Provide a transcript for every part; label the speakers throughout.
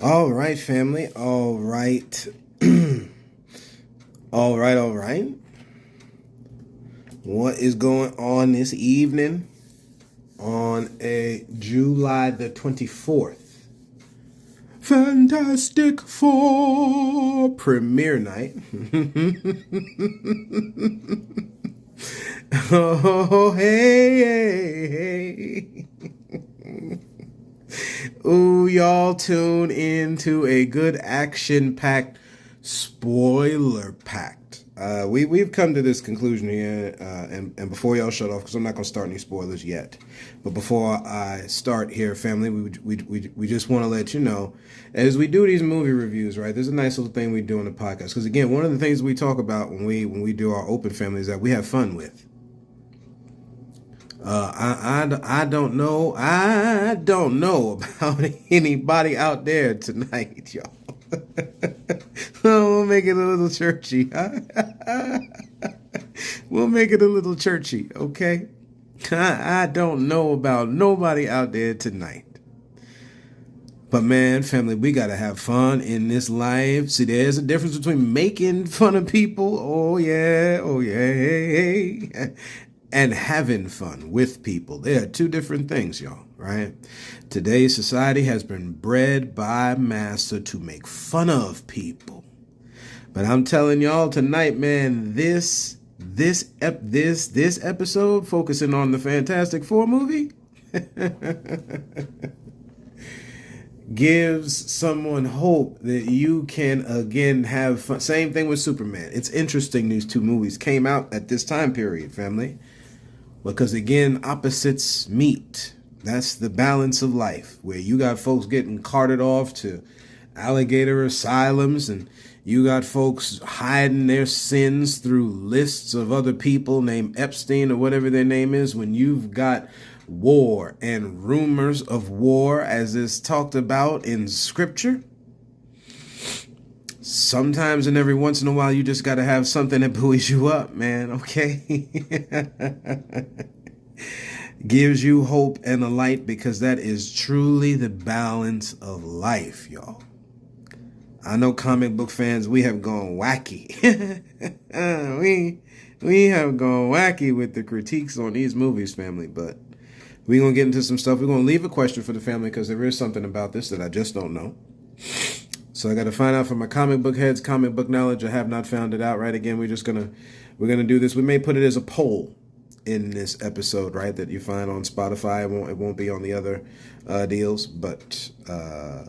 Speaker 1: All right, family. All right. all right. What is going on this evening on a July the 24th? Fantastic Four premiere night. Oh, hey. Ooh, y'all tune into a good action-packed, spoiler-packed. We've come to this conclusion here, and before y'all shut off, because I'm not gonna start any spoilers yet. But before I start here, family, we just want to let you know, as we do these movie reviews, right? There's a nice little thing we do on the podcast, because again, one of the things we talk about when we do our open family is that we have fun with. I don't know. I don't know about anybody out there tonight, y'all. We'll make it a little churchy. We'll make it a little churchy, okay? I don't know about nobody out there tonight. But man, family, we gotta have fun in this life. See, there's a difference between making fun of people, oh yeah, and having fun with people. They are two different things, y'all, right? Today's society has been bred by master to make fun of people. But I'm telling y'all tonight, man, this episode focusing on the Fantastic Four movie gives someone hope that you can again have fun. Same thing with Superman. It's interesting these two movies came out at this time period, family. Because again, opposites meet. That's the balance of life, where you got folks getting carted off to alligator asylums, and you got folks hiding their sins through lists of other people named Epstein or whatever their name is, when you've got war and rumors of war as is talked about in scripture. Sometimes and every once in a while, you just got to have something that buoys you up, man, okay? Gives you hope and a light, because that is truly the balance of life, y'all. I know comic book fans, we have gone wacky. we have gone wacky with the critiques on these movies, family, but we're going to get into some stuff. We're going to leave a question for the family, because there is something about this that I just don't know. So I got to find out from my comic book heads, comic book knowledge. I have not found it out, right? Again, we're going to do this. We may put it as a poll in this episode, right, that you find on Spotify. It won't be on the other deals, but at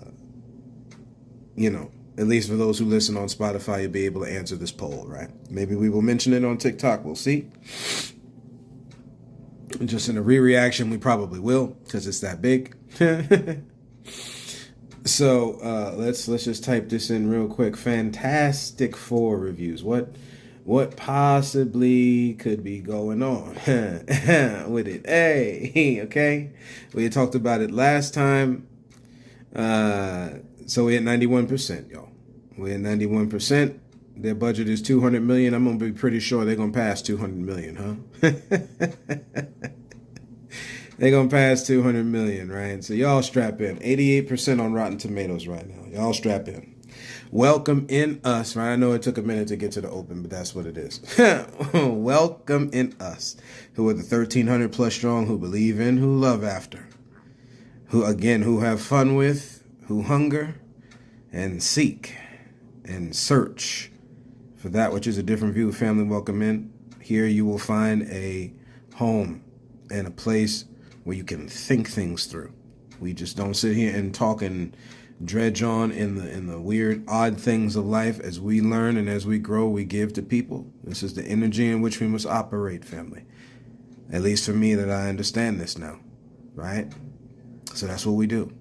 Speaker 1: least for those who listen on Spotify, you'll be able to answer this poll, right? Maybe we will mention it on TikTok. We'll see. Just in a reaction, we probably will, because it's that big. So let's just type this in real quick. Fantastic Four reviews. What possibly could be going on with it? Hey, okay. We had talked about it last time. So we had 91%, y'all. We had 91%. Their budget is $200 million. I'm gonna be pretty sure they're gonna pass $200 million, huh? They're going to pass 200 million, right? So y'all strap in. 88% on Rotten Tomatoes right now. Y'all strap in. Welcome in us, right? I know it took a minute to get to the open, but that's what it is. Welcome in us, who are the 1,300 plus strong, who believe in, who love after, who have fun with, who hunger and seek and search for that which is a different view. Family, welcome in. Here you will find a home and a place where you can think things through. We just don't sit here and talk and dredge on in the weird, odd things of life. As we learn and as we grow, we give to people. This is the energy in which we must operate, family. At least for me, that I understand this now, right? So that's what we do.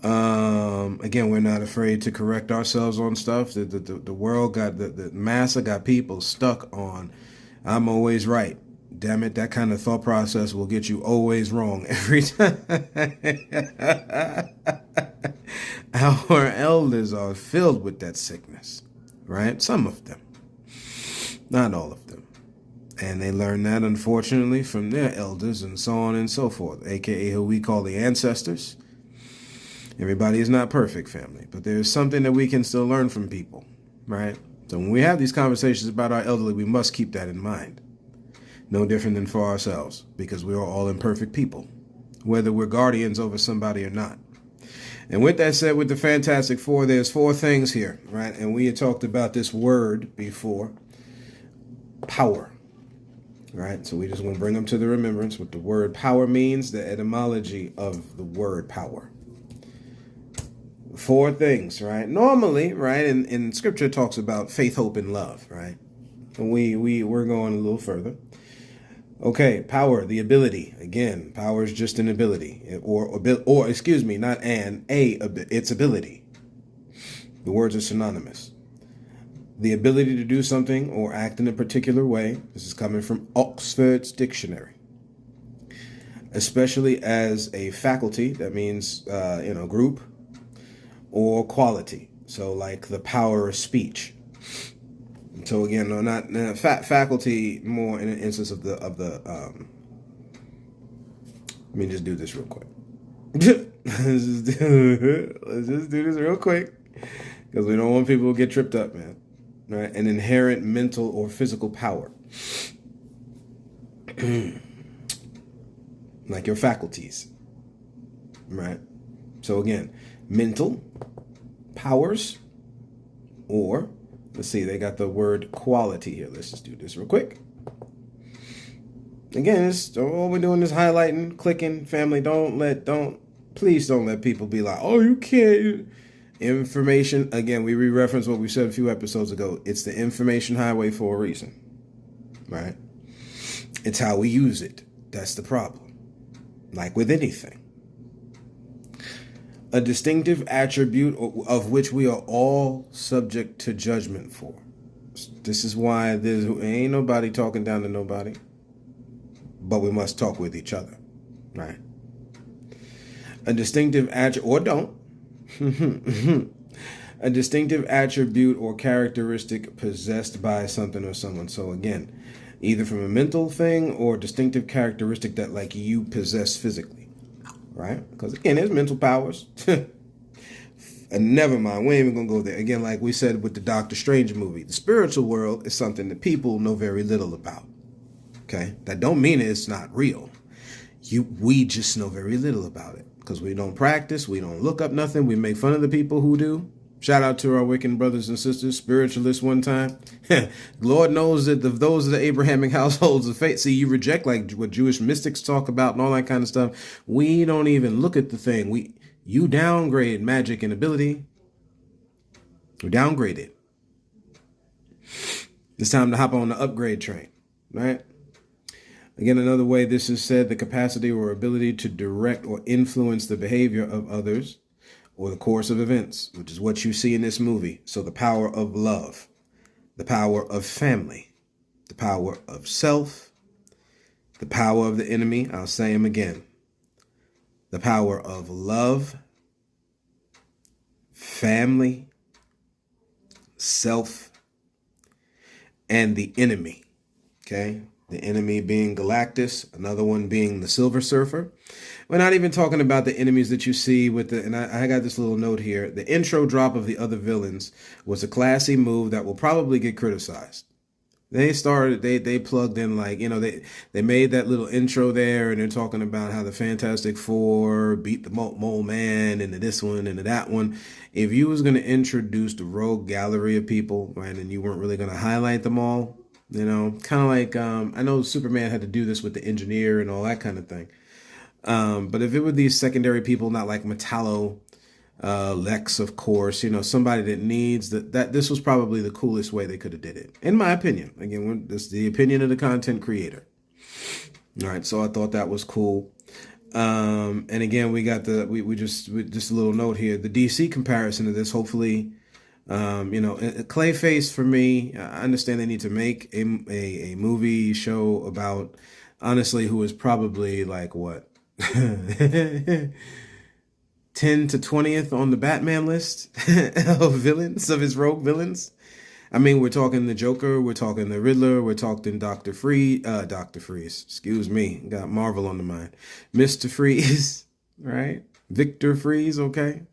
Speaker 1: Again, we're not afraid to correct ourselves on stuff. The world got, the massa got people stuck on, I'm always right. Damn it, that kind of thought process will get you always wrong every time. Our elders are filled with that sickness, right? Some of them, not all of them. And they learn that, unfortunately, from their elders and so on and so forth, aka who we call the ancestors. Everybody is not perfect, family, but there's something that we can still learn from people, right? So when we have these conversations about our elderly, we must keep that in mind. No different than for ourselves, because we are all imperfect people, whether we're guardians over somebody or not. And with that said, with the Fantastic Four, there's four things here, right? And we had talked about this word before, power, right? So we just want to bring them to the remembrance what the word power means, the etymology of the word power. Four things, right? Normally, right, in scripture it talks about faith, hope, and love, right? And we're going a little further. Okay, power, the ability. Again, power is just an ability, or excuse me, not it's ability. The words are synonymous. The ability to do something or act in a particular way. This is coming from Oxford's dictionary. Especially as a faculty, that means group, or quality. So like the power of speech. So again, no, not faculty, more in an instance of the let me just do this real quick. Let's just do this real quick, because we don't want people to get tripped up, man. Right? An inherent mental or physical power. Like your faculties. Right? So again, mental powers, or let's see, they got the word quality here. Let's just do this real quick. Again, all we're doing is highlighting, clicking. Family, please don't let people be like, oh, you can't. Information, again, we re-reference what we said a few episodes ago. It's the information highway for a reason, right? It's how we use it. That's the problem. Like with anything. A distinctive attribute of which we are all subject to judgment for. This is why there ain't nobody talking down to nobody, but we must talk with each other, right? A distinctive attribute, or don't. A distinctive attribute or characteristic possessed by something or someone. So again, either from a mental thing or distinctive characteristic that like you possess physically. Right? Because again, there's mental powers. And never mind, we ain't even gonna go there. Again, like we said with the Doctor Strange movie, the spiritual world is something that people know very little about. Okay? That don't mean it's not real. We just know very little about it. Because we don't practice, we don't look up nothing, we make fun of the people who do. Shout out to our Wiccan brothers and sisters, spiritualists one time. Lord knows that those are the Abrahamic households of faith. See, you reject like what Jewish mystics talk about and all that kind of stuff. We don't even look at the thing. You downgrade magic and ability. We downgrade it. It's time to hop on the upgrade train, right? Again, another way this is said, the capacity or ability to direct or influence the behavior of others or the course of events, which is what you see in this movie. So the power of love, the power of family, the power of self, the power of the enemy. I'll say them again. The power of love, family, self, and the enemy. Okay? The enemy being Galactus, another one being the Silver Surfer. We're not even talking about the enemies that you see with and I got this little note here. The intro drop of the other villains was a classy move that will probably get criticized. They plugged in like, they made that little intro there and they're talking about how the Fantastic Four beat the Mole Man into this one, into that one. If you was going to introduce the rogue gallery of people, right, and you weren't really going to highlight them all, kind of like, I know Superman had to do this with the engineer and all that kind of thing. But if it were these secondary people, not like Metallo, Lex, of course, somebody that needs that this was probably the coolest way they could have did it. In my opinion, again, this is the opinion of the content creator. All right. So I thought that was cool. And again, we got just a little note here, the DC comparison to this, hopefully, Clayface for me, I understand they need to make a movie show about, honestly, who is probably like what 10 to 20th on the Batman list of villains, of his rogue villains. I mean, we're talking the Joker, we're talking the Riddler, we're talking Dr. Freeze, excuse me, got Marvel on the mind. Mr. Freeze, right? Victor Freeze, okay?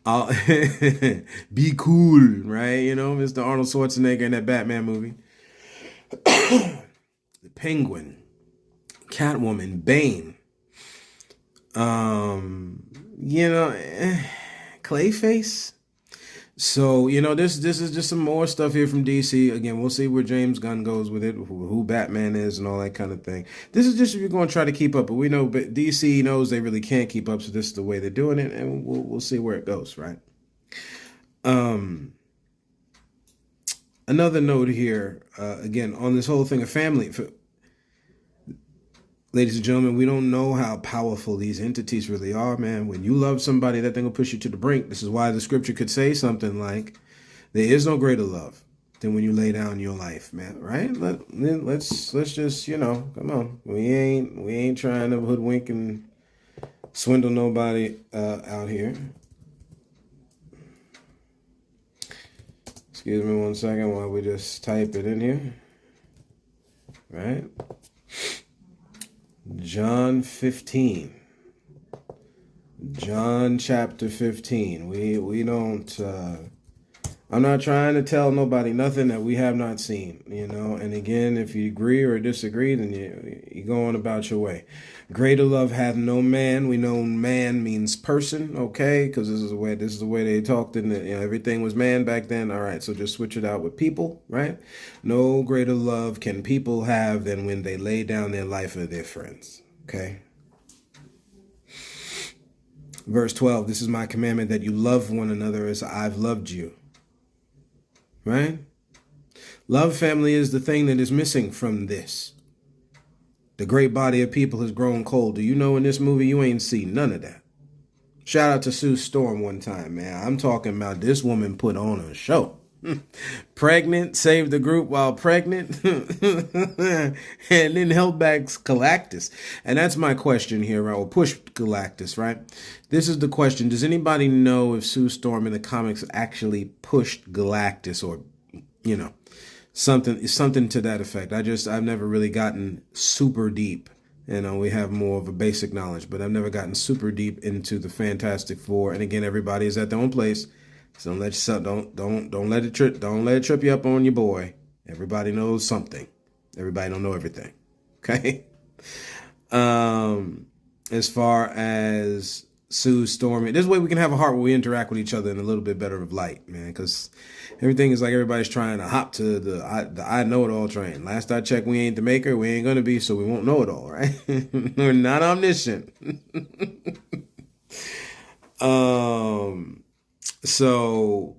Speaker 1: I'll be cool, right? You know, Mr. Arnold Schwarzenegger in that Batman movie. The Penguin, Catwoman, Bane. You know, Clayface. So, you know, this is just some more stuff here from DC. Again, we'll see where James Gunn goes with it, who Batman is and all that kind of thing. This is just if you're going to try to keep up, but we know but DC knows they really can't keep up, so this is the way they're doing it, and we'll see where it goes, right? Another note here, again, on this whole thing of family. Ladies and gentlemen, we don't know how powerful these entities really are, man. When you love somebody, that thing will push you to the brink. This is why the scripture could say something like, there is no greater love than when you lay down your life, man, right? Let's just, you know, come on. We ain't trying to hoodwink and swindle nobody out here. Excuse me 1 second while we just type it in here. Right? John 15. John chapter 15. We don't I'm not trying to tell nobody nothing that we have not seen, you know. And again, if you agree or disagree, then you go on about your way. Greater love hath no man. We know man means person, okay? Because this is the way they talked in the, you know, everything was man back then. All right, so just switch it out with people, right? No greater love can people have than when they lay down their life for their friends, okay? Verse 12, this is my commandment that you love one another as I've loved you. Right? Love, family, is the thing that is missing from this. The great body of people has grown cold. Do you know in this movie you ain't seen none of that? Shout out to Sue Storm one time, man. I'm talking about this woman put on a show. Pregnant, saved the group while pregnant, and then held back Galactus. And that's my question here, right? Or pushed Galactus, right? This is the question. Does anybody know if Sue Storm in the comics actually pushed Galactus, or, you know, something to that effect? I've never really gotten super deep. You know, we have more of a basic knowledge, but I've never gotten super deep into the Fantastic Four. And again, everybody is at their own place. So don't let it trip you up on your boy. Everybody knows something. Everybody don't know everything. Okay. As far as Sue Storm, this way we can have a heart where we interact with each other in a little bit better of light, man. Because everything is like everybody's trying to hop to the I know it all train. Last I checked, we ain't the maker. We ain't gonna be, so we won't know it all, right? We're not omniscient. So,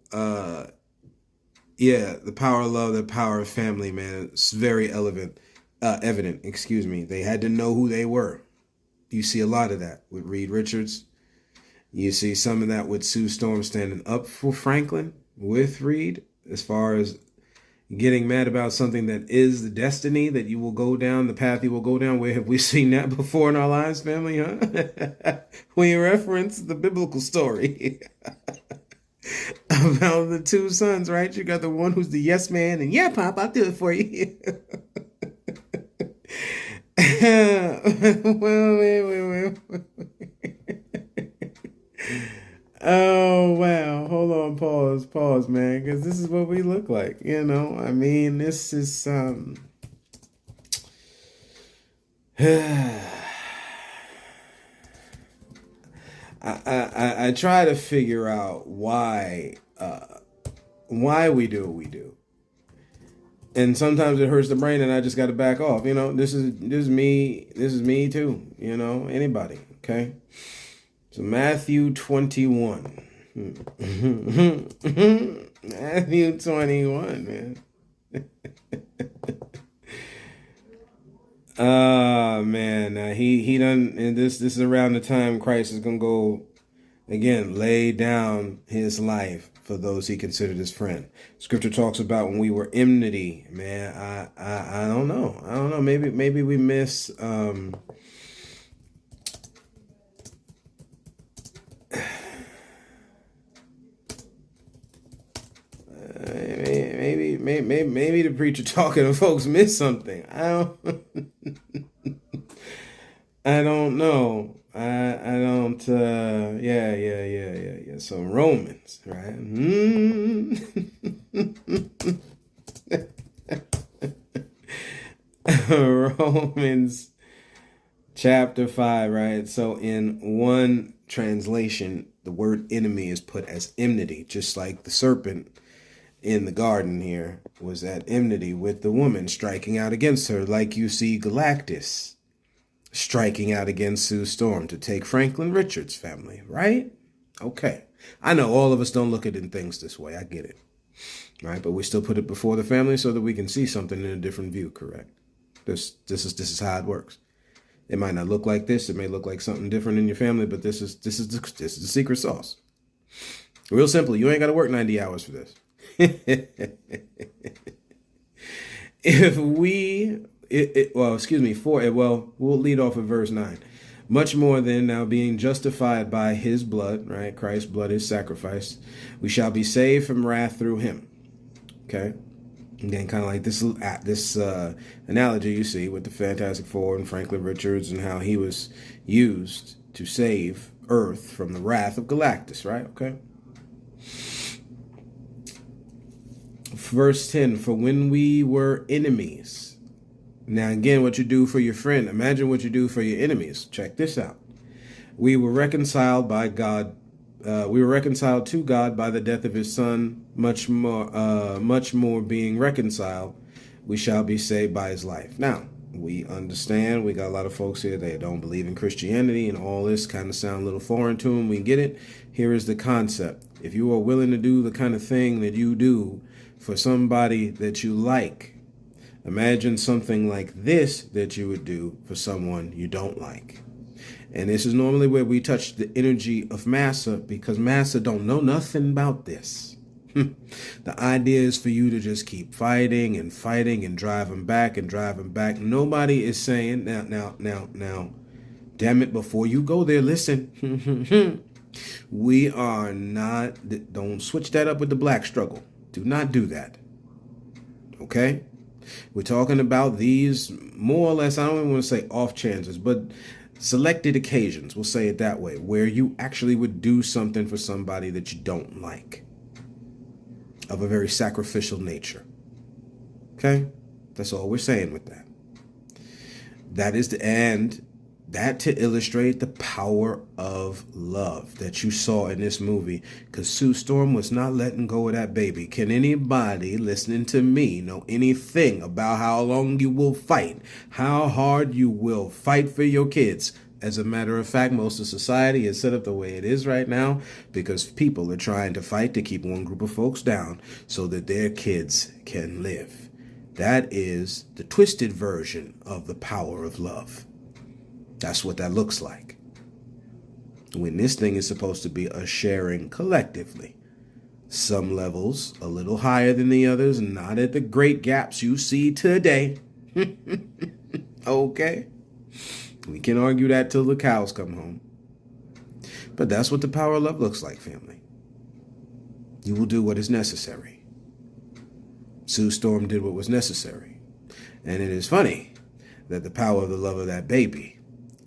Speaker 1: yeah, the power of love, the power of family, man, it's very evident, excuse me. They had to know who they were. You see a lot of that with Reed Richards. You see some of that with Sue Storm standing up for Franklin with Reed, as far as getting mad about something that is the destiny that you will go down, the path you will go down. Where have we seen that before in our lives, family, huh? We reference the biblical story. About the two sons, right? You got the one who's the yes man, and yeah, Pop, I'll do it for you. Well, wait. Oh, wow. Hold on, pause, man, because this is what we look like, you know? I mean, this is, I try to figure out why we do what we do, and sometimes it hurts the brain, and I just got to back off. You know, this is me too. You know, anybody. Okay, so Matthew 21. Matthew 21, man. Man, he done, and this is around the time Christ is gonna go again, lay down his life for those he considered his friend. Scripture talks about when we were enmity, man. I don't know. Maybe we miss maybe the preacher talking to folks missed something. I don't know. I don't about yeah. So Romans, right? Romans chapter 5, right? So in one translation, the word enemy is put as enmity, just like the serpent in the garden here was at enmity with the woman, striking out against her, like you see Galactus striking out against Sue Storm to take Franklin Richards' family, right? Okay. I know all of us don't look at things this way. I get it. Right? But we still put it before the family so that we can see something in a different view, correct? This is how it works. It might not look like this. It may look like something different in your family, but this is the secret sauce. Real simple. You ain't got to work 90 hours for this. We'll lead off with verse 9. Much more than now being justified by his blood, right? Christ's blood is sacrificed. We shall be saved from wrath through him. Okay. Again, kind of like this analogy you see with the Fantastic Four and Franklin Richards and how he was used to save Earth from the wrath of Galactus, right? Okay. Verse 10, for when we were enemies. Now, again, what you do for your friend, imagine what you do for your enemies. Check this out. We were reconciled by God. We were reconciled to God by the death of his son. Much more being reconciled, we shall be saved by his life. Now, we understand. We got a lot of folks here that don't believe in Christianity and all this kind of sound a little foreign to them. We get it. Here is the concept. If you are willing to do the kind of thing that you do for somebody that you like, imagine something like this that you would do for someone you don't like. And this is normally where we touch the energy of Massa, because Massa don't know nothing about this. The idea is for you to just keep fighting and fighting and drive them back and drive them back. Nobody is saying, now, damn it, before you go there, listen. We are not, don't switch that up with the black struggle. Do not do that. Okay? We're talking about these more or less, I don't even want to say off chances, but selected occasions, we'll say it that way, where you actually would do something for somebody that you don't like, of a very sacrificial nature. Okay? That's all we're saying with that. That is that to illustrate the power of love that you saw in this movie, because Sue Storm was not letting go of that baby. Can anybody listening to me know anything about how long you will fight, how hard you will fight for your kids? As a matter of fact, most of society is set up the way it is right now because people are trying to fight to keep one group of folks down so that their kids can live. That is the twisted version of the power of love. That's what that looks like. When this thing is supposed to be a sharing collectively. Some levels a little higher than the others, not at the great gaps you see today. Okay? We can argue that till the cows come home. But that's what the power of love looks like, family. You will do what is necessary. Sue Storm did what was necessary. And it is funny that the power of the love of that baby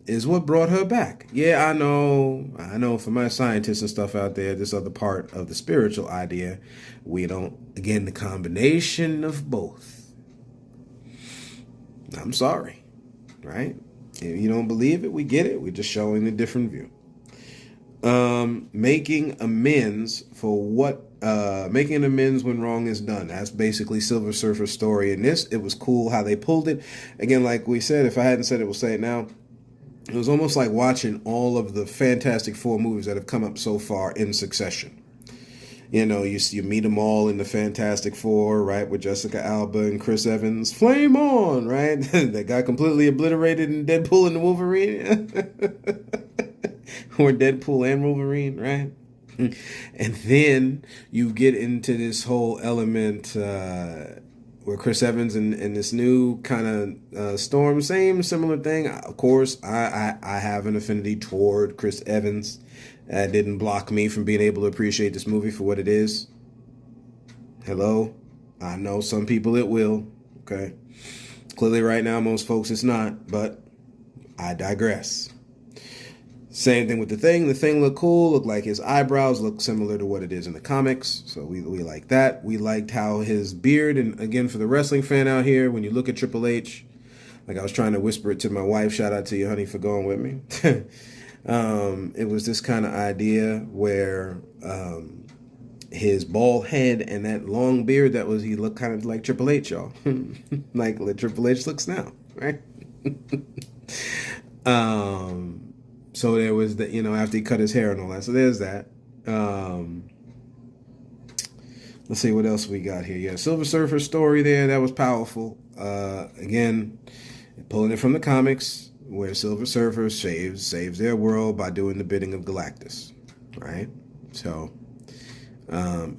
Speaker 1: is what brought her back. Yeah, I know for my scientists and stuff out there, this other part of the spiritual idea, we don't, again, the combination of both. I'm sorry, right? If you don't believe it, we get it. We're just showing a different view. Making amends when wrong is done. That's basically Silver Surfer's story in this. It was cool how they pulled it. Again, like we said, if I hadn't said it, we'll say it now. It was almost like watching all of the Fantastic Four movies that have come up so far in succession. You know, you meet them all in the Fantastic Four, right, with Jessica Alba and Chris Evans. Flame on, right? That got completely obliterated in Deadpool and the Wolverine. Or Deadpool and Wolverine, right? And then you get into this whole element where Chris Evans and this new kind of Storm, similar thing. Of course, I have an affinity toward Chris Evans. That didn't block me from being able to appreciate this movie for what it is. Hello? I know some people it will. Okay? Clearly right now, most folks it's not, but I digress. Same thing with the Thing. The Thing looked cool. Looked like his eyebrows look similar to what it is in the comics. So we like that. We liked how his beard, and again, for the wrestling fan out here, when you look at Triple H, like I was trying to whisper it to my wife, shout out to you, honey, for going with me. It was this kind of idea where his bald head and that long beard, he looked kind of like Triple H, y'all. Like Triple H looks now, right? So there was the, after he cut his hair and all that. So there's that. Let's see what else we got here. Yeah, Silver Surfer story there. That was powerful. Again, pulling it from the comics, where Silver Surfer saves their world by doing the bidding of Galactus, right? So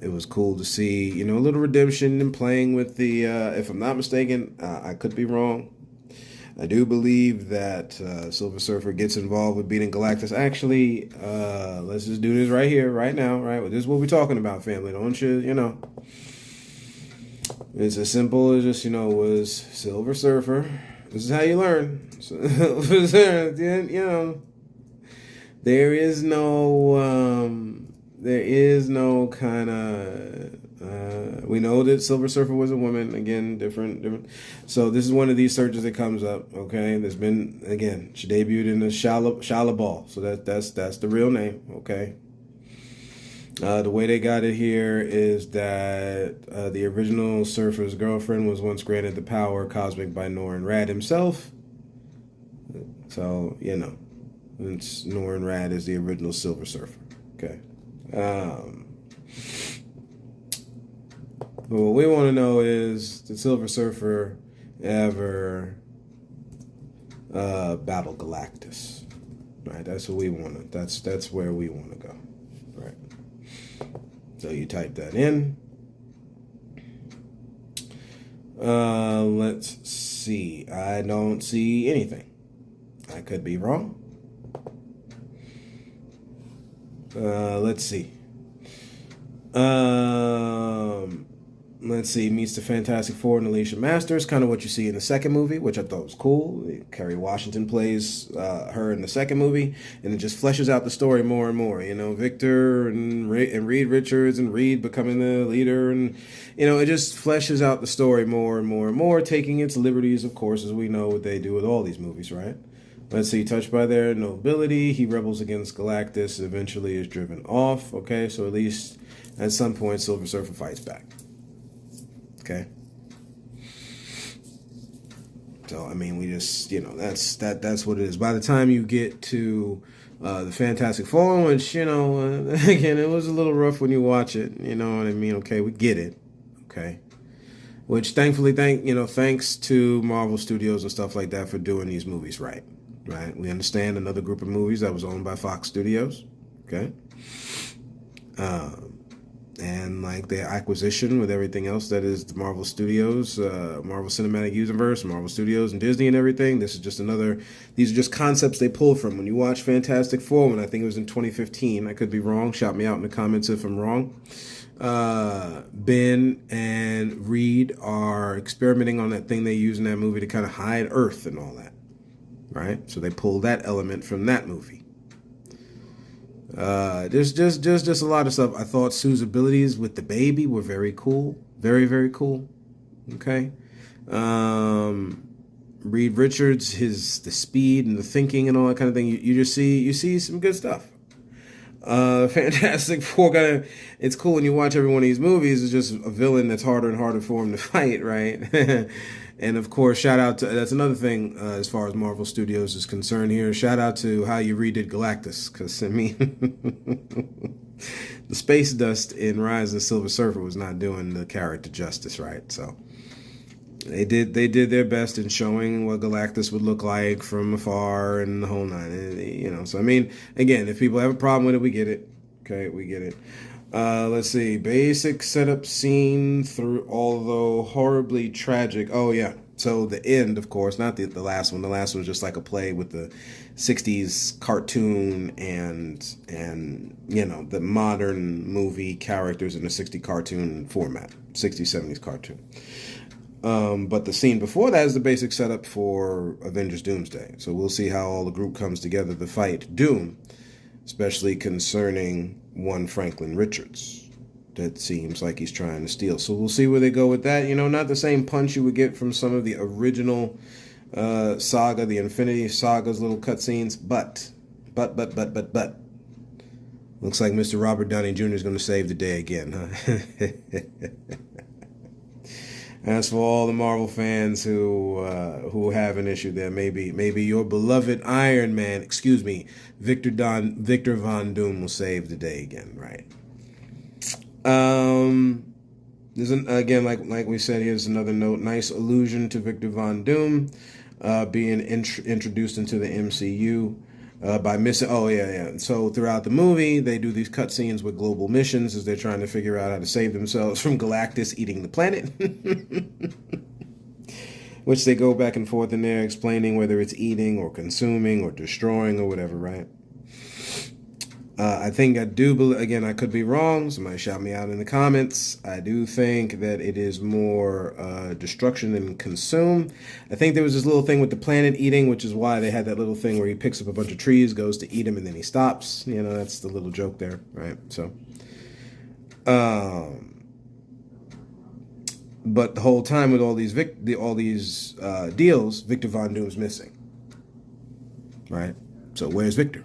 Speaker 1: it was cool to see, a little redemption and playing with the, if I'm not mistaken, I could be wrong, I do believe that Silver Surfer gets involved with beating Galactus. Actually, let's just do this right here, right now, right? This is what we're talking about, family. Don't you, It's as simple as just, was Silver Surfer. This is how you learn. There is no kind of. We know that Silver Surfer was a woman. Again, different. So this is one of these searches that comes up. Okay, there's been, again, she debuted in the Shala Ball. So that's the real name. Okay. The way they got it here is that the original Surfer's girlfriend was once granted the power cosmic by Norrin Radd himself. So it's Norrin Radd is the original Silver Surfer. Okay. But what we want to know is, did Silver Surfer ever battle Galactus? Right, that's what we want to. That's where we want to go. Right. So you type that in. Let's see. I don't see anything. I could be wrong. Let's see. Let's see, meets the Fantastic Four and Alicia Masters, kind of what you see in the second movie, which I thought was cool. Kerry Washington plays her in the second movie, and it just fleshes out the story more and more. Victor and Reed Richards and Reed becoming the leader, and it just fleshes out the story more and more and more, taking its liberties, of course, as we know what they do with all these movies, right? Let's see, touched by their nobility, he rebels against Galactus and eventually is driven off. Okay, so at least at some point, Silver Surfer fights back. Okay. So we just that's what it is. By the time you get to the Fantastic Four, which again, it was a little rough when you watch it. You know what I mean? Okay, we get it. Okay. Which thankfully, thanks to Marvel Studios and stuff like that for doing these movies right. Right. We understand another group of movies that was owned by Fox Studios. Okay. And like their acquisition with everything else that is the Marvel Studios, Marvel Cinematic Universe, Marvel Studios, and Disney and everything. These are just concepts they pulled from. When you watch Fantastic Four, when I think it was in 2015, I could be wrong. Shout me out in the comments if I'm wrong. Ben and Reed are experimenting on that thing they use in that movie to kind of hide Earth and all that. Right? So they pulled that element from that movie. There's just a lot of stuff. I thought Sue's abilities with the baby were very cool. Very, very cool. Okay. Reed Richards, the speed and the thinking and all that kind of thing. You see some good stuff. Fantastic Four it's cool when you watch every one of these movies. It's just a villain that's harder and harder for him to fight, right? And of course, shout out to, that's another thing as far as Marvel Studios is concerned here. Shout out to how you redid Galactus, because the space dust in Rise of the Silver Surfer was not doing the character justice, right? So they did their best in showing what Galactus would look like from afar and the whole nine. So again, if people have a problem with it, we get it. Okay, we get it. Let's see. Basic setup scene through, although horribly tragic. Oh yeah. So the end, of course, not the last one. The last one was just like a play with the 60s cartoon and the modern movie characters in the 60 cartoon format, 60s, 70s cartoon. But the scene before that is the basic setup for Avengers Doomsday. So we'll see how all the group comes together to fight Doom, especially concerning one Franklin Richards that seems like he's trying to steal. So we'll see where they go with that. You know, not the same punch you would get from some of the original saga, the Infinity Saga's little cutscenes, but. Looks like Mr. Robert Downey Jr. is going to save the day again, huh? As for all the Marvel fans who have an issue there, maybe your beloved Iron Man, excuse me, Victor Von Doom will save the day again, right? There's again, like we said, here's another note. Nice allusion to Victor Von Doom being introduced into the MCU. By missing, oh yeah. So throughout the movie, they do these cutscenes with global missions as they're trying to figure out how to save themselves from Galactus eating the planet, which they go back and forth in there explaining whether it's eating or consuming or destroying or whatever, right? I think I do believe, again, I could be wrong. Somebody shout me out in the comments. I do think that it is more destruction than consume. I think there was this little thing with the planet eating, which is why they had that little thing where he picks up a bunch of trees, goes to eat them, and then he stops. You know, that's the little joke there, right? So, but the whole time with all these deals, Victor Von Doom's missing, right? So where's Victor?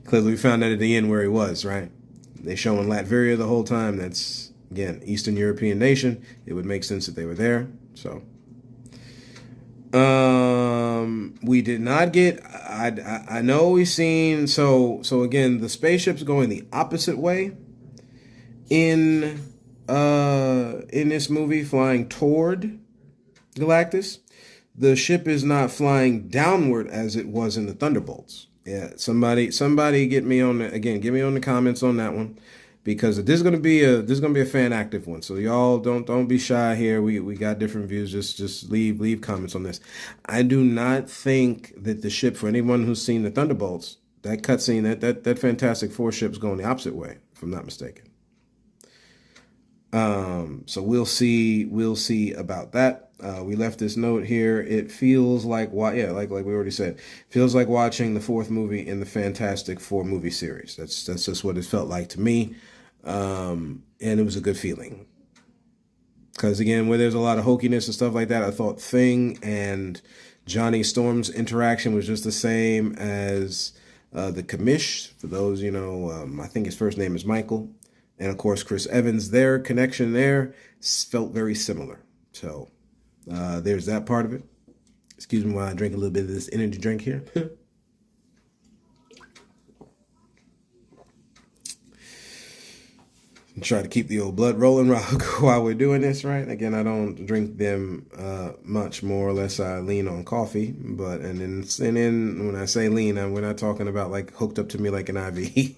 Speaker 1: Clearly, we found out at the end where he was, right? They show in Latveria the whole time. That's, again, Eastern European nation. It would make sense that they were there. So, we did not get. I know we've seen. So again, the spaceship's going the opposite way in this movie, flying toward Galactus. The ship is not flying downward as it was in the Thunderbolts. Yeah, somebody get me on get me on the comments on that one, because this is gonna be a fan active one. So y'all don't be shy here. We got different views. Just leave comments on this. I do not think that the ship, for anyone who's seen the Thunderbolts, that cutscene, that Fantastic Four ship's going the opposite way, if I'm not mistaken. So we'll see about that. We left this note here. It feels like like we already said, feels like watching the fourth movie in the Fantastic Four movie series. That's just what it felt like to me. And it was a good feeling. Because again, where there's a lot of hokiness and stuff like that, I thought Thing and Johnny Storm's interaction was just the same as the commish. For those, I think his first name is Michael. And of course, Chris Evans, their connection there felt very similar. So there's that part of it. Excuse me while I drink a little bit of this energy drink here. Try to keep the old blood rolling while we're doing this, right? Again, I don't drink them much, more or less. I lean on coffee, and then when I say lean, we're not talking about like hooked up to me like an IV.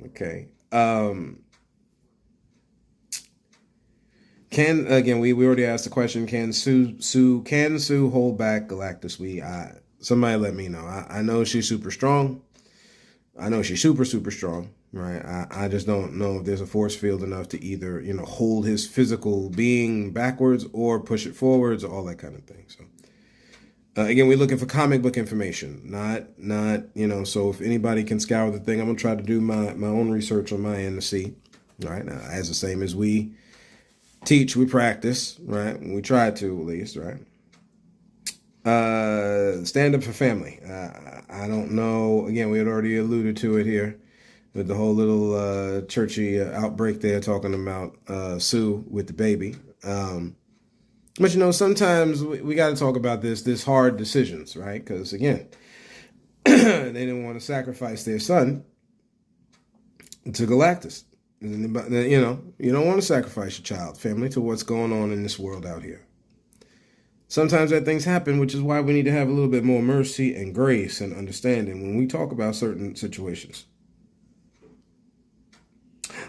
Speaker 1: Okay. We already asked the question, can Sue hold back Galactus? Somebody let me know. I know she's super strong. I know she's super strong, right? I just don't know if there's a force field enough to either, hold his physical being backwards or push it forwards or all that kind of thing. So again, we're looking for comic book information, not, so if anybody can scour the thing, I'm going to try to do my own research on my end to see, right? Now, as the same as we teach, we practice, right? We try to, at least, right? Stand up for family. I don't know. Again, we had already alluded to it here with the whole little churchy outbreak there talking about Sue with the baby. But, sometimes we got to talk about this hard decisions, right? Because, again, they didn't want to sacrifice their son to Galactus. You don't want to sacrifice your child, family, to what's going on in this world out here. Sometimes that things happen, which is why we need to have a little bit more mercy and grace and understanding when we talk about certain situations.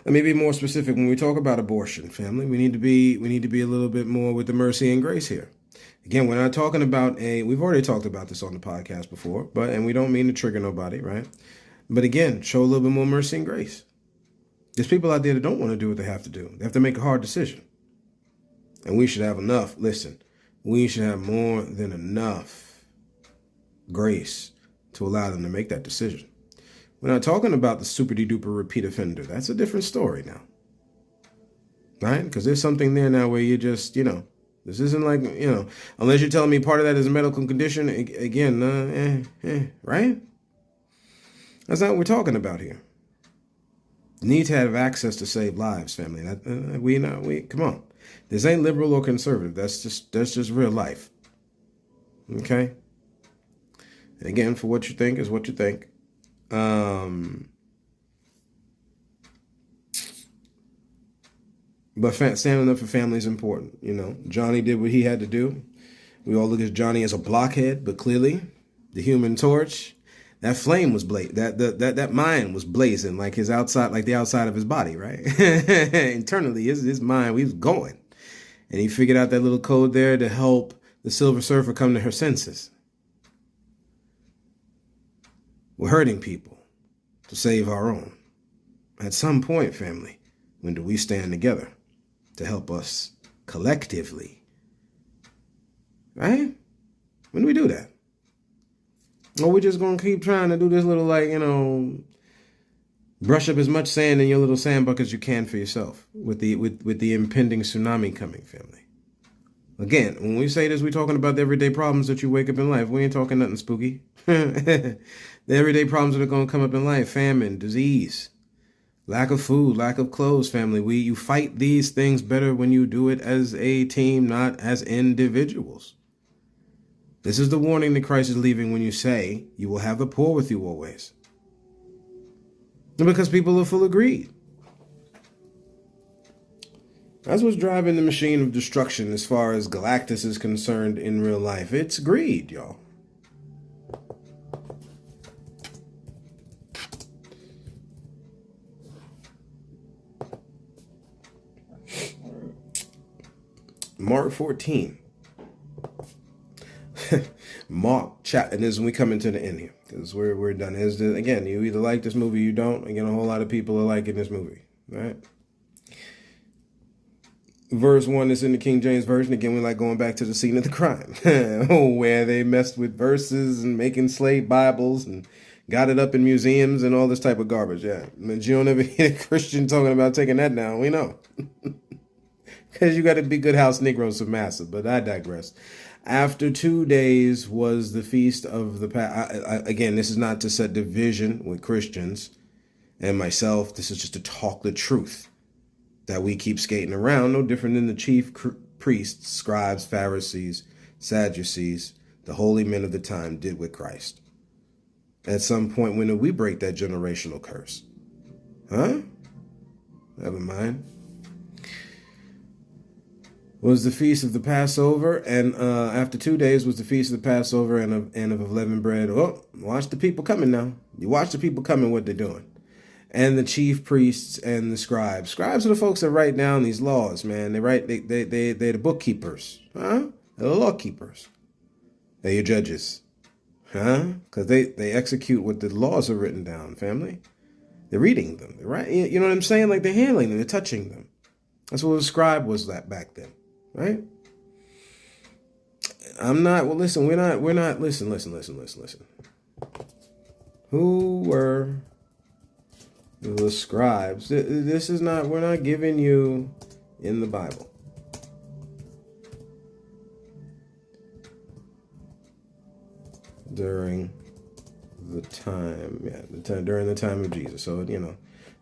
Speaker 1: Let me be more specific. When we talk about abortion, family, we need to be a little bit more with the mercy and grace here. Again, we're not talking about we've already talked about this on the podcast before, and we don't mean to trigger nobody, right? But again, show a little bit more mercy and grace. There's people out there that don't want to do what they have to do. They have to make a hard decision. And we should have enough. Listen, we should have more than enough grace to allow them to make that decision. We're not talking about the super duper repeat offender. That's a different story now. Right? Because there's something there now where you just, this isn't like, unless you're telling me part of that is a medical condition, again, right? That's not what we're talking about here. Need to have access to save lives, family. Come on. This ain't liberal or conservative. That's just real life. Okay? And again, for what you think is what you think. But standing up for family is important. Johnny did what he had to do. We all look at Johnny as a blockhead, but clearly the Human Torch, that flame was that mind was blazing like his outside, like the outside of his body, right? Internally, his mind, he was going. And he figured out that little code there to help the Silver Surfer come to her senses. We're hurting people to save our own. At some point, family, when do we stand together to help us collectively? Right? When do we do that? Or we're just going to keep trying to do this little, brush up as much sand in your little sand bucket as you can for yourself with the impending tsunami coming, family. Again, when we say this, we're talking about the everyday problems that you wake up in life. We ain't talking nothing spooky. The everyday problems that are going to come up in life: famine, disease, lack of food, lack of clothes, family. You fight these things better when you do it as a team, not as individuals. This is the warning that Christ is leaving when you say you will have the poor with you always. And because people are full of greed. That's what's driving the machine of destruction as far as Galactus is concerned in real life. It's greed, y'all. Mark 14. Mark chapter, and this is when we come into the end here, because we're done. Again, you either like this movie, you don't. Again, a whole lot of people are liking this movie, right? Verse 1 is in the King James Version. Again, we like going back to the scene of the crime, where they messed with verses and making slave Bibles and got it up in museums and all this type of garbage. Yeah, but you don't ever hear a Christian talking about taking that down. We know, because you got to be good house Negroes of Massa. But I digress. After 2 days was the feast of the again, this is not to set division with Christians and myself. This is just to talk the truth that we keep skating around, no different than the chief priests, scribes, Pharisees, Sadducees, the holy men of the time did with Christ. At some point, when did we break that generational curse? Huh? Never mind. Was the feast of the Passover, and after 2 days was the feast of the Passover and of unleavened bread. Oh, watch the people coming now. You watch the people coming, what they're doing. And the chief priests and the scribes. Scribes are the folks that write down these laws, man. They're the bookkeepers, huh? They're the law keepers. They're your judges, huh? Because they execute what the laws are written down, family. They're reading them, right? You know what I'm saying? Like they're handling them, they're touching them. That's what a scribe was back then. Right? Listen, listen. Who were the scribes? We're not giving you in the Bible. During the time of Jesus. So,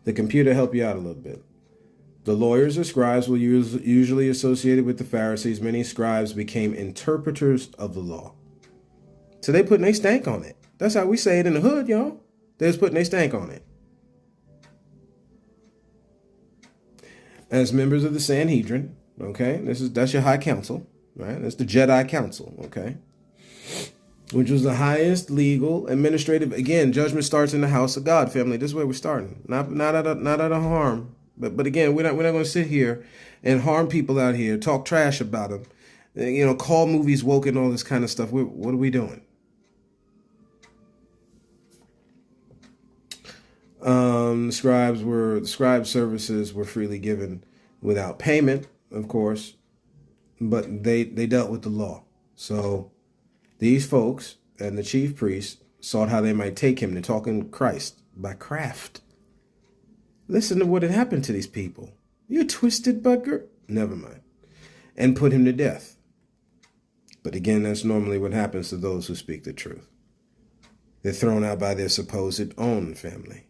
Speaker 1: the computer help you out a little bit. The lawyers or scribes were usually associated with the Pharisees. Many scribes became interpreters of the law. So they putting their stank on it. That's how we say it in the hood, y'all. They was putting their stank on it. As members of the Sanhedrin, okay, that's your high council, right? That's the Jedi Council, okay, which was the highest legal, administrative. Again, judgment starts in the house of God, family. This is where we're starting, not out of harm. But again, we're not going to sit here and harm people out here, talk trash about them, call movies woke and all this kind of stuff. What are we doing? Scribe services were freely given without payment, of course, but they dealt with the law. So these folks and the chief priests sought how they might take him to talking Christ by craft. Listen to what had happened to these people. You twisted bugger. Never mind. And put him to death. But again, that's normally what happens to those who speak the truth. They're thrown out by their supposed own family.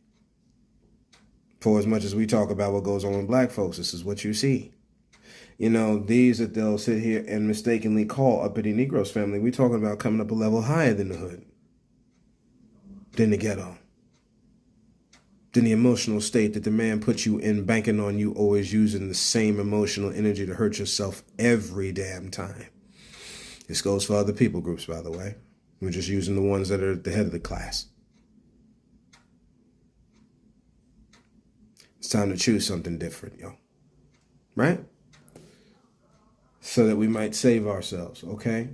Speaker 1: For as much as we talk about what goes on with black folks, this is what you see. You know, these that they'll sit here and mistakenly call uppity Negroes family, we're talking about coming up a level higher than the hood, than the ghetto, than the emotional state that the man puts you in, banking on you always using the same emotional energy to hurt yourself every damn time. This goes for other people groups, by the way. We're just using the ones that are at the head of the class. It's time to choose something different, yo. Right? So that we might save ourselves, okay?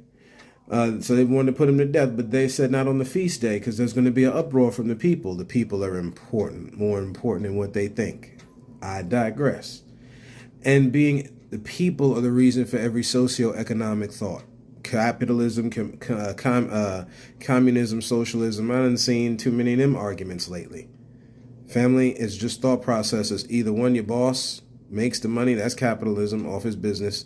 Speaker 1: So they wanted to put him to death, but they said not on the feast day because there's going to be an uproar from the people. The people are important, more important than what they think. I digress. And being the people are the reason for every socioeconomic thought. Capitalism, communism, socialism. I haven't seen too many of them arguments lately. Family is just thought processes. Either one, your boss makes the money, that's capitalism, off his business.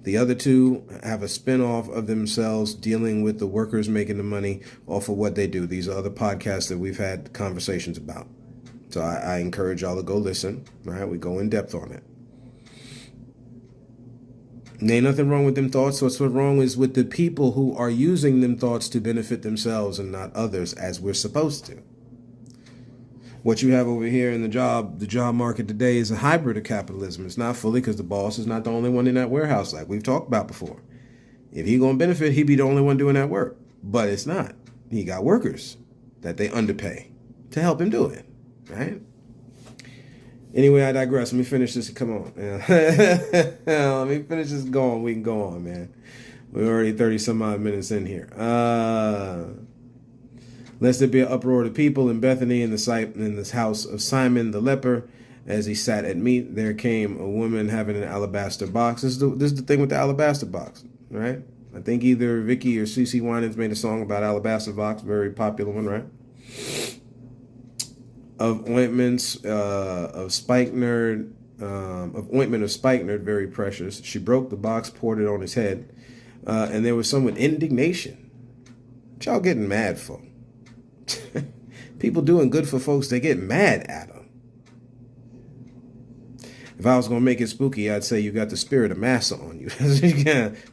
Speaker 1: The other two have a spin-off of themselves dealing with the workers making the money off of what they do. These are other podcasts that we've had conversations about. So I encourage y'all to go listen. All right, we go in depth on it. And ain't nothing wrong with them thoughts. What's wrong is with the people who are using them thoughts to benefit themselves and not others as we're supposed to. What you have over here in the job market today is a hybrid of capitalism. It's not fully because the boss is not the only one in that warehouse like we've talked about before. If he gonna benefit, he'd be the only one doing that work. But it's not. He got workers that they underpay to help him do it, right? Anyway, I digress. Let me finish this. Come on. Let me finish this going. We can go on, man. We're already 30 some odd minutes in here. Lest there be an uproar of the people in Bethany in this house of Simon the leper. As he sat at meat, there came a woman having an alabaster box. This is the thing with the alabaster box, right? I think either Vicky or CeCe Winans made a song about alabaster box, very popular one, right? Of ointments of spikenard, very precious. She broke the box, poured it on his head, and there was some with indignation. What y'all getting mad for? People doing good for folks, they get mad at them. If I was gonna make it spooky, I'd say you got the spirit of massa on you.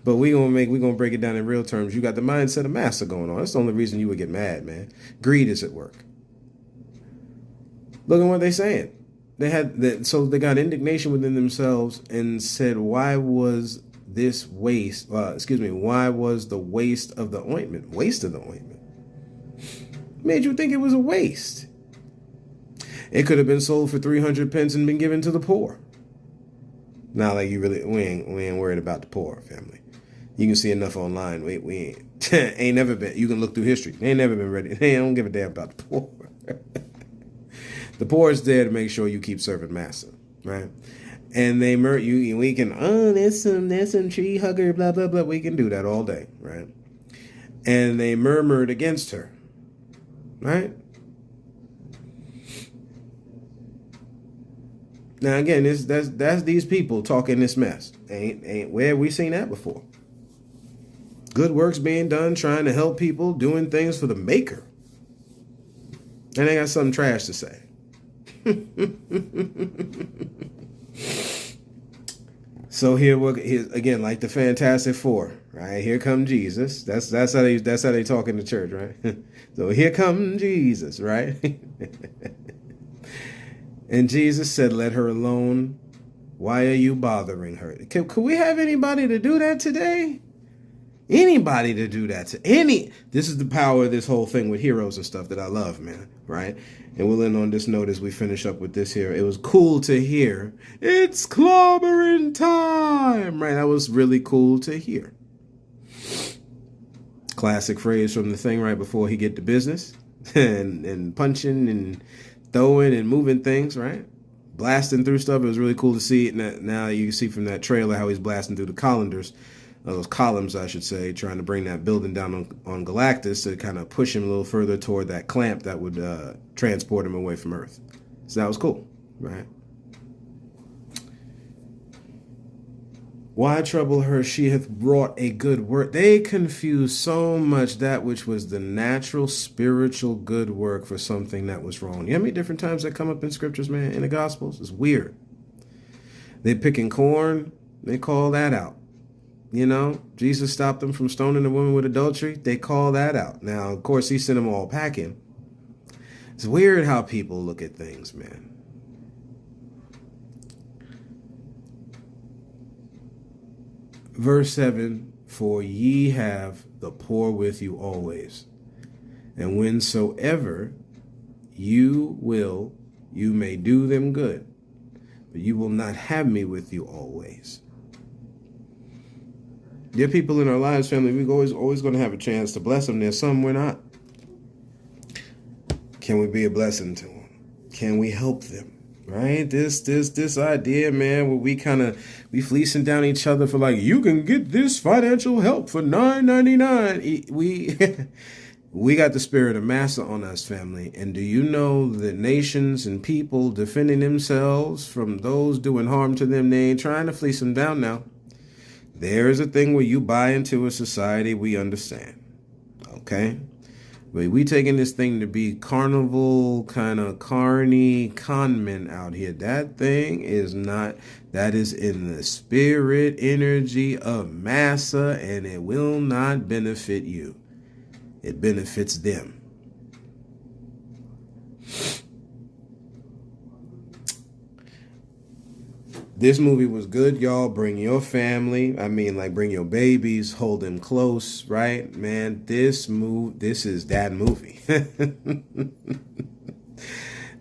Speaker 1: But we're gonna break it down in real terms. You got the mindset of massa going on. That's the only reason you would get mad, man. Greed is at work. Look at what they're saying. So they got indignation within themselves and said, why was this waste? Why was the waste of the ointment? Waste of the ointment made you think it was a waste. It could have been sold for 300 pence and been given to the poor. Now, like we ain't worried about the poor, family. You can see enough online. We ain't never been. You can look through history. They ain't never been ready. They don't give a damn about the poor. The poor is there to make sure you keep serving massa, right? And they you. We can there's some tree hugger, blah blah blah. We can do that all day, right? And they murmured against her. Right? Now again, that's these people talking this mess. Ain't where have we seen that before? Good works being done, trying to help people, doing things for the maker. And they got something trash to say. So here's again, like the Fantastic Four, right? Here come Jesus. That's how they talk in the church, right? So here come Jesus, right? And Jesus said, "Let her alone. Why are you bothering her?" Could we have anybody to do that today? Anybody to do that to any? This is the power of this whole thing with heroes and stuff that I love, man, right? And we'll end on this note as we finish up with this here. It was cool to hear. It's clobbering time, right? That was really cool to hear. Classic phrase from the thing right before he get to business and punching and throwing and moving things, right? Blasting through stuff. It was really cool to see it. Now you can see from that trailer how he's blasting through the those columns, I should say, trying to bring that building down on Galactus to kind of push him a little further toward that clamp that would transport him away from Earth. So that was cool, right? Why trouble her? She hath wrought a good work. They confuse so much that which was the natural, spiritual good work for something that was wrong. You know how many different times that come up in scriptures, man, in the Gospels? It's weird. They picking corn, they call that out. You know, Jesus stopped them from stoning the woman with adultery. They call that out. Now, of course, he sent them all packing. It's weird how people look at things, man. Verse 7, for ye have the poor with you always, and whensoever you will, you may do them good, but you will not have me with you always. There are people in our lives, family, we're always going to have a chance to bless them. There's some we're not. Can we be a blessing to them? Can we help them? Right? This idea, man, where we fleecing down each other for like, you can get this financial help for $9.99. We got the spirit of Massa on us, family. And do you know that nations and people defending themselves from those doing harm to them, they ain't trying to fleece them down now. There is a thing where you buy into a society we understand. Okay? But we taking this thing to be carnival, kind of carny con men out here. That thing is not, that is in the spirit energy of Massa, and it will not benefit you. It benefits them. This movie was good, y'all. Bring your family. I mean, like, bring your babies. Hold them close, right? Man, this is that movie.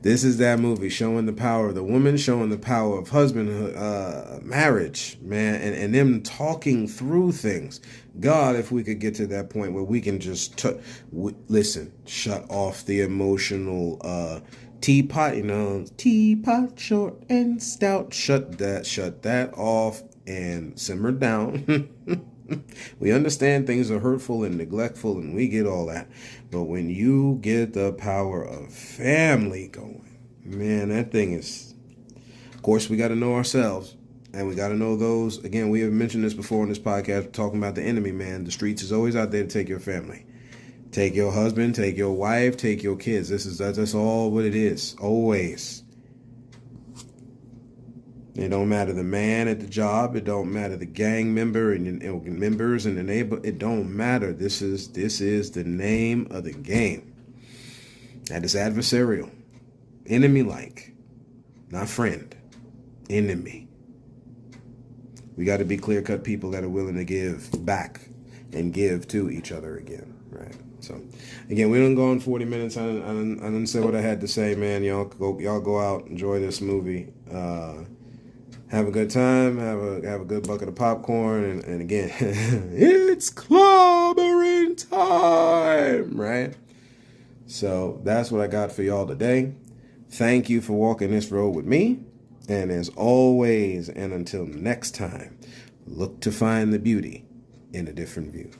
Speaker 1: This is that movie, showing the power of the woman, showing the power of husbandhood, marriage, man, and them talking through things. God, if we could get to that point where we can just, listen, shut off the emotional teapot, teapot short and stout. Shut that off and simmer down. We understand things are hurtful and neglectful, and we get all that. But when you get the power of family going, man, that thing is, of course, we got to know ourselves, and we got to know those. Again, we have mentioned this before in this podcast, talking about the enemy, man. The streets is always out there to take your family. Take your husband, take your wife, take your kids. That's all what it is, always. It don't matter the man at the job. It don't matter the gang member and members in the neighbor. It don't matter. This is the name of the game. That is adversarial, enemy-like, not friend, enemy. We got to be clear-cut people that are willing to give back and give to each other again, right? So, again, we done gone 40 minutes. I didn't say what I had to say, man. Y'all go out, enjoy this movie. Have a good time. Have a good bucket of popcorn, and again, it's clobbering time, right? So that's what I got for y'all today. Thank you for walking this road with me, and as always, and until next time, look to find the beauty in a different view.